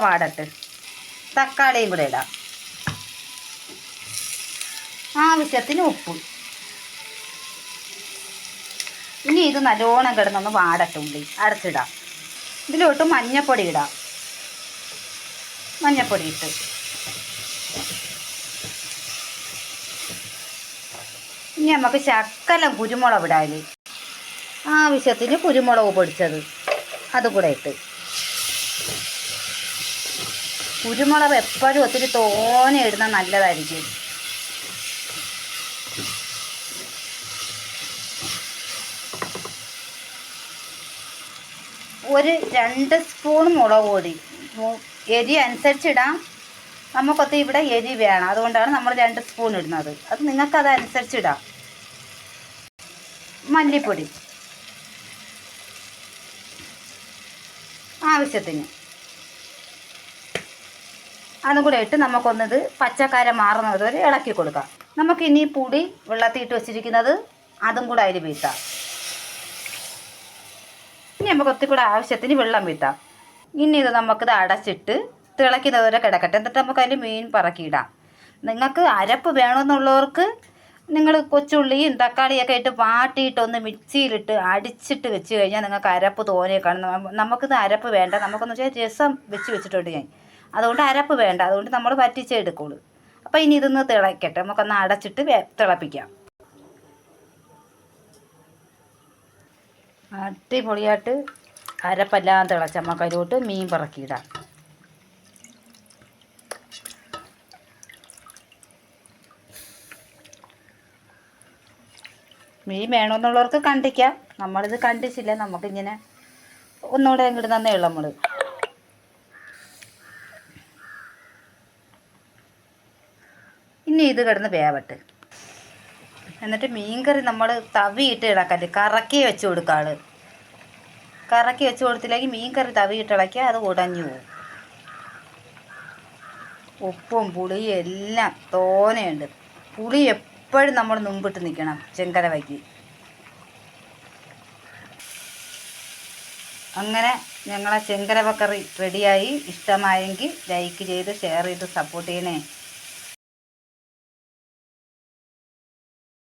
വാടട്ട്. തക്കാളിയും കൂടെ ഇടാം. ആവശ്യത്തിന് ഉപ്പ്. ഇനി ഇത് നല്ലോണം കിടന്നൊന്ന് വാടട്ട്. ഉള്ളി അടച്ചിടാം. ഇതിലോട്ട് മഞ്ഞപ്പൊടി ഇടാം. മഞ്ഞപ്പൊടി ഇട്ട് ഇനി നമുക്ക് ശകലം കുരുമുളക് ഇടാൻ. ആവശ്യത്തിന് കുരുമുളക് പൊടിച്ചത് അതുകൂടെ ഇട്ട്. കുരുമുളക് എപ്പോഴും ഒത്തിരി തോനെ ഇടുന്നത് നല്ലതായിരിക്കും. ഒരു 2 സ്പൂൺ മുളക് പൊടി. എരി അനുസരിച്ചിടാം. നമുക്കൊത്തി ഇവിടെ എരി വേണം, അതുകൊണ്ടാണ് നമ്മൾ 2 സ്പൂൺ ഇടുന്നത്. അത് നിങ്ങൾക്കതനുസരിച്ചിടാം. മല്ലിപ്പൊടി ആവശ്യത്തിന് അതും കൂടെ ഇട്ട് നമുക്കൊന്നത് പച്ചക്കാരം മാറുന്നത് വരെ ഇളക്കി കൊടുക്കാം. നമുക്കിനി പൊടി വെള്ളത്തിയിട്ട് വെച്ചിരിക്കുന്നത് അതും കൂടെ അതിൽ വീഴ്ത്താം. ഇനി നമുക്ക് ഒത്തിരി കൂടെ ആവശ്യത്തിന് വെള്ളം വീഴ്ത്താം. ഇനി ഇത് നമുക്കിത് അടച്ചിട്ട് തിളയ്ക്കുന്നത് വരെ കിടക്കട്ടെ. എന്നിട്ട് നമുക്ക് അതിൽ മീൻ പറക്കിയിടാം. നിങ്ങൾക്ക് അരപ്പ് വേണമെന്നുള്ളവർക്ക് നിങ്ങൾ കൊച്ചുള്ളിയും തക്കാളിയൊക്കെ ഇട്ട് വാട്ടിയിട്ടൊന്ന് മിക്സിയിലിട്ട് അടിച്ചിട്ട് വെച്ച് കഴിഞ്ഞാൽ നിങ്ങൾക്ക് അരപ്പ് തോനെ കാണും. നമുക്കിത് അരപ്പ് വേണ്ട. നമുക്കെന്ന് വെച്ചാൽ രസം വെച്ചിട്ടുണ്ട് ഞാൻ, അതുകൊണ്ട് അരപ്പ് വേണ്ട. അതുകൊണ്ട് നമ്മൾ വറ്റിച്ചേ എടുക്കുള്ളൂ. അപ്പോൾ ഇനി ഇതൊന്ന് തിളയ്ക്കട്ടെ. നമുക്കൊന്ന് അടച്ചിട്ട് തിളപ്പിക്കാം. അടിപൊളിയായിട്ട് അരപ്പെല്ലാം തിളച്ച നമുക്ക് അതിലോട്ട് മീൻ പറക്കിയിടാം. മീൻ വേണമെന്നുള്ളവർക്ക് കണ്ടിക്കാം. നമ്മളിത് കണ്ടിച്ചില്ല. നമുക്കിങ്ങനെ ഒന്നുകൂടെ അങ്ങോട്ട് തന്നേ ഉള്ളൂ. നമ്മൾ ഇനി ഇത് കിടന്ന് വേവട്ട്. എന്നിട്ട് മീൻകറി നമ്മൾ തവിയിട്ട് ഇളക്കല് കറക്കി വെച്ച് കൊടുക്കാറ്. കറക്കി വെച്ച് കൊടുത്തില്ലെങ്കിൽ മീൻകറി തവിയിട്ട് ഇളക്കിയാൽ അത് ഉടഞ്ഞു പോകും. ഉപ്പും പുളിയും എല്ലാം തോനെയുണ്ട്. പുളി എപ്പോഴും നമ്മൾ മുമ്പിട്ട് നിൽക്കണം ചെങ്കരവയ്ക്ക്. അങ്ങനെ ഞങ്ങളെ ചെങ്കരവക്കറി റെഡിയായി. ഇഷ്ടമായെങ്കിൽ ലൈക്ക് ചെയ്ത് ഷെയർ ചെയ്ത് സപ്പോർട്ട് ചെയ്യണേ.